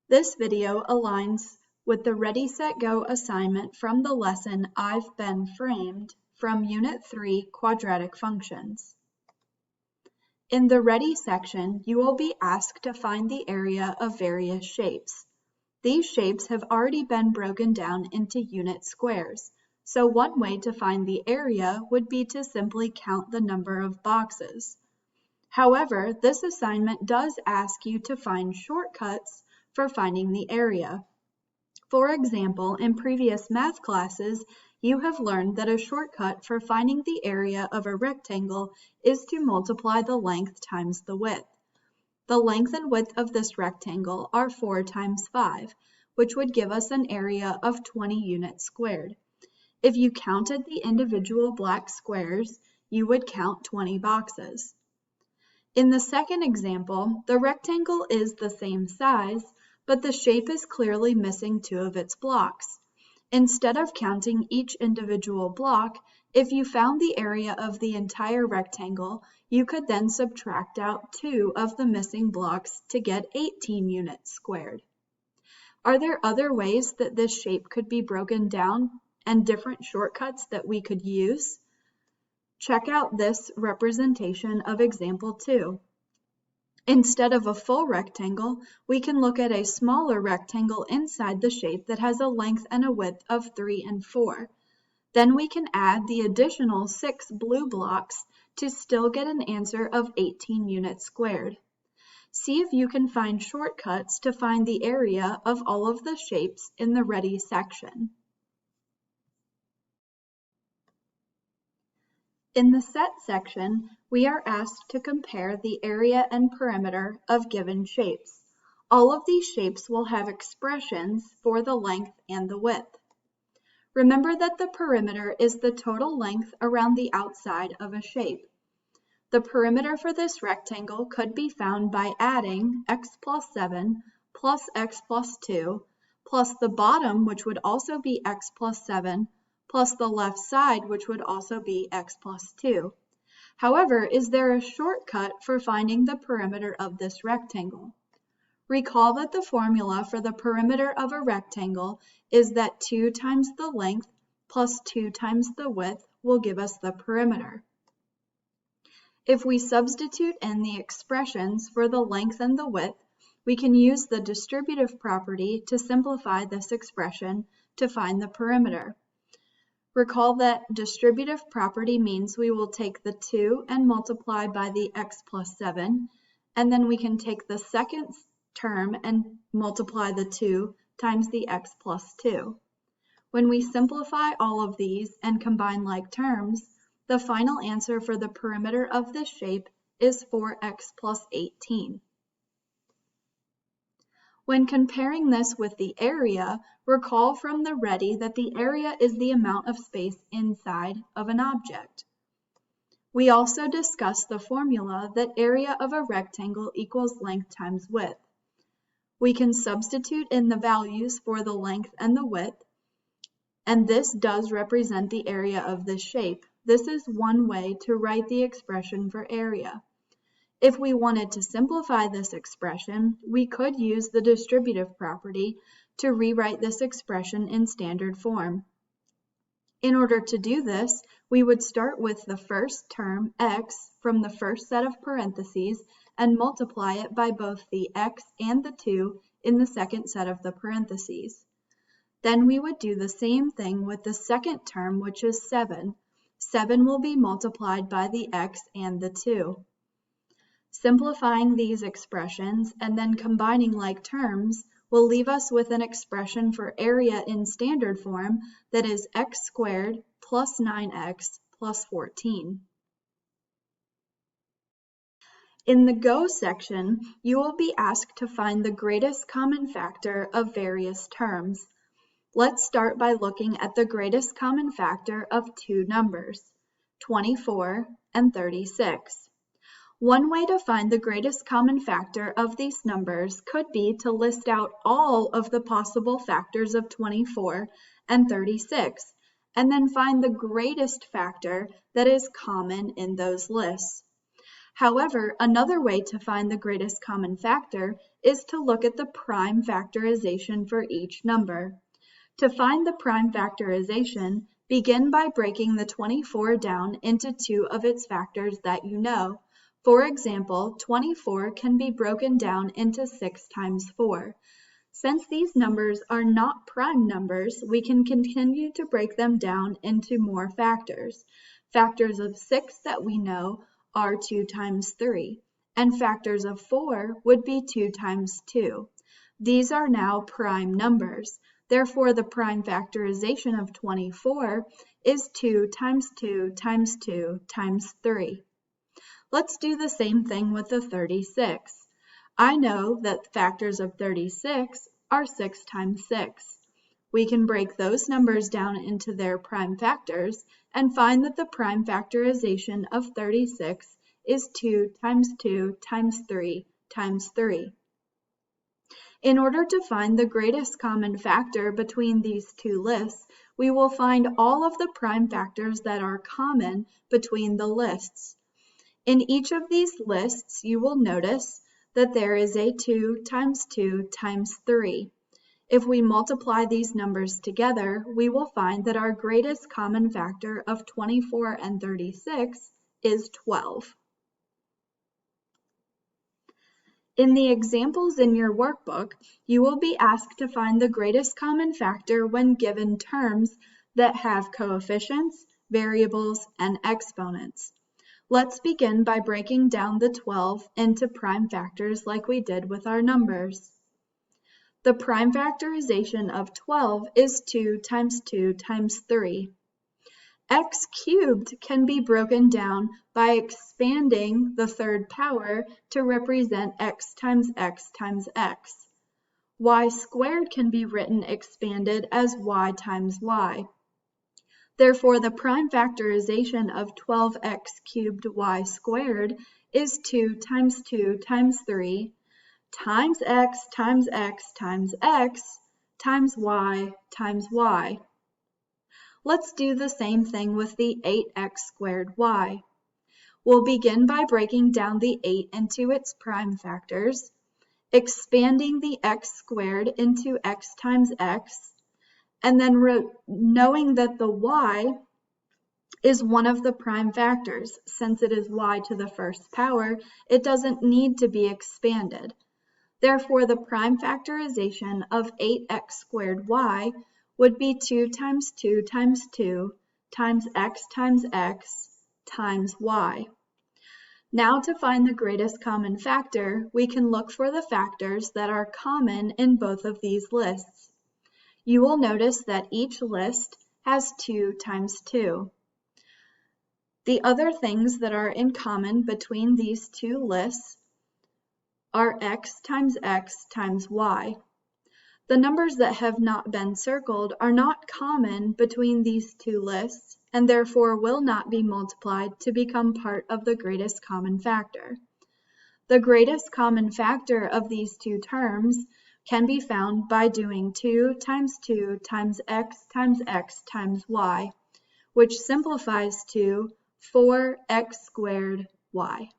This video aligns with the Ready, Set, Go assignment from the lesson I've Been Framed from Unit 3 Quadratic Functions. In the Ready section, you will be asked to find the area of various shapes. These shapes have already been broken down into unit squares, so one way to find the area would be to simply count the number of boxes. However, this assignment does ask you to find shortcuts for finding the area. For example, in previous math classes, you have learned that a shortcut for finding the area of a rectangle is to multiply the length times the width. The length and width of this rectangle are 4 times 5, which would give us an area of 20 units squared. If you counted the individual black squares, you would count 20 boxes. In the second example, the rectangle is the same size, but the shape is clearly missing 2 of its blocks. Instead of counting each individual block, if you found the area of the entire rectangle, you could then subtract out 2 of the missing blocks to get 18 units squared. Are there other ways that this shape could be broken down and different shortcuts that we could use? Check out this representation of example 2. Instead of a full rectangle, we can look at a smaller rectangle inside the shape that has a length and a width of 3 and 4. Then we can add the additional 6 blue blocks to still get an answer of 18 units squared. See if you can find shortcuts to find the area of all of the shapes in the Ready section. In the Set section, we are asked to compare the area and perimeter of given shapes. All of these shapes will have expressions for the length and the width. Remember that the perimeter is the total length around the outside of a shape. The perimeter for this rectangle could be found by adding x plus 7 plus x plus 2 plus the bottom, which would also be x plus 7, plus the left side, which would also be x plus 2. However, is there a shortcut for finding the perimeter of this rectangle? Recall that the formula for the perimeter of a rectangle is that 2 times the length plus 2 times the width will give us the perimeter. If we substitute in the expressions for the length and the width, we can use the distributive property to simplify this expression to find the perimeter. Recall that distributive property means we will take the 2 and multiply by the x plus 7, and then we can take the second term and multiply the 2 times the x plus 2. When we simplify all of these and combine like terms, the final answer for the perimeter of this shape is 4x plus 18. When comparing this with the area, recall from the Ready that the area is the amount of space inside of an object. We also discussed the formula that area of a rectangle equals length times width. We can substitute in the values for the length and the width, and this does represent the area of this shape. This is one way to write the expression for area. If we wanted to simplify this expression, we could use the distributive property to rewrite this expression in standard form. In order to do this, we would start with the first term, x, from the first set of parentheses and multiply it by both the x and the 2 in the second set of the parentheses. Then we would do the same thing with the second term, which is 7. 7 will be multiplied by the x and the 2. Simplifying these expressions and then combining like terms will leave us with an expression for area in standard form that is x squared plus 9x plus 14. In the Go section, you will be asked to find the greatest common factor of various terms. Let's start by looking at the greatest common factor of 2 numbers, 24 and 36. One way to find the greatest common factor of these numbers could be to list out all of the possible factors of 24 and 36, and then find the greatest factor that is common in those lists. However, another way to find the greatest common factor is to look at the prime factorization for each number. To find the prime factorization, begin by breaking the 24 down into two of its factors that you know. For example, 24 can be broken down into 6 times 4. Since these numbers are not prime numbers, we can continue to break them down into more factors. Factors of 6 that we know are 2 times 3, and factors of 4 would be 2 times 2. These are now prime numbers. Therefore, the prime factorization of 24 is 2 times 2 times 2 times 3. Let's do the same thing with the 36. I know that factors of 36 are 6 times 6. We can break those numbers down into their prime factors and find that the prime factorization of 36 is 2 times 2 times 3 times 3. In order to find the greatest common factor between these two lists, we will find all of the prime factors that are common between the lists. In each of these lists, you will notice that there is a 2 times 2 times 3. If we multiply these numbers together, we will find that our greatest common factor of 24 and 36 is 12. In the examples in your workbook, you will be asked to find the greatest common factor when given terms that have coefficients, variables, and exponents. Let's begin by breaking down the 12 into prime factors like we did with our numbers. The prime factorization of 12 is 2 times 2 times 3. X cubed can be broken down by expanding the third power to represent x times x times x. Y squared can be written expanded as y times y. Therefore, the prime factorization of 12x cubed y squared is 2 times 2 times 3 times x times x times x times y times y. Let's do the same thing with the 8x squared y. We'll begin by breaking down the 8 into its prime factors, expanding the x squared into x times x, and then knowing that the y is one of the prime factors. Since it is y to the first power, it doesn't need to be expanded. Therefore, the prime factorization of 8x squared y would be 2 times 2 times 2 times x times y. Now, to find the greatest common factor, we can look for the factors that are common in both of these lists. You will notice that each list has 2 times 2. The other things that are in common between these two lists are x times y. The numbers that have not been circled are not common between these two lists and therefore will not be multiplied to become part of the greatest common factor. The greatest common factor of these two terms can be found by doing 2 times 2 times x times y, which simplifies to 4x squared y.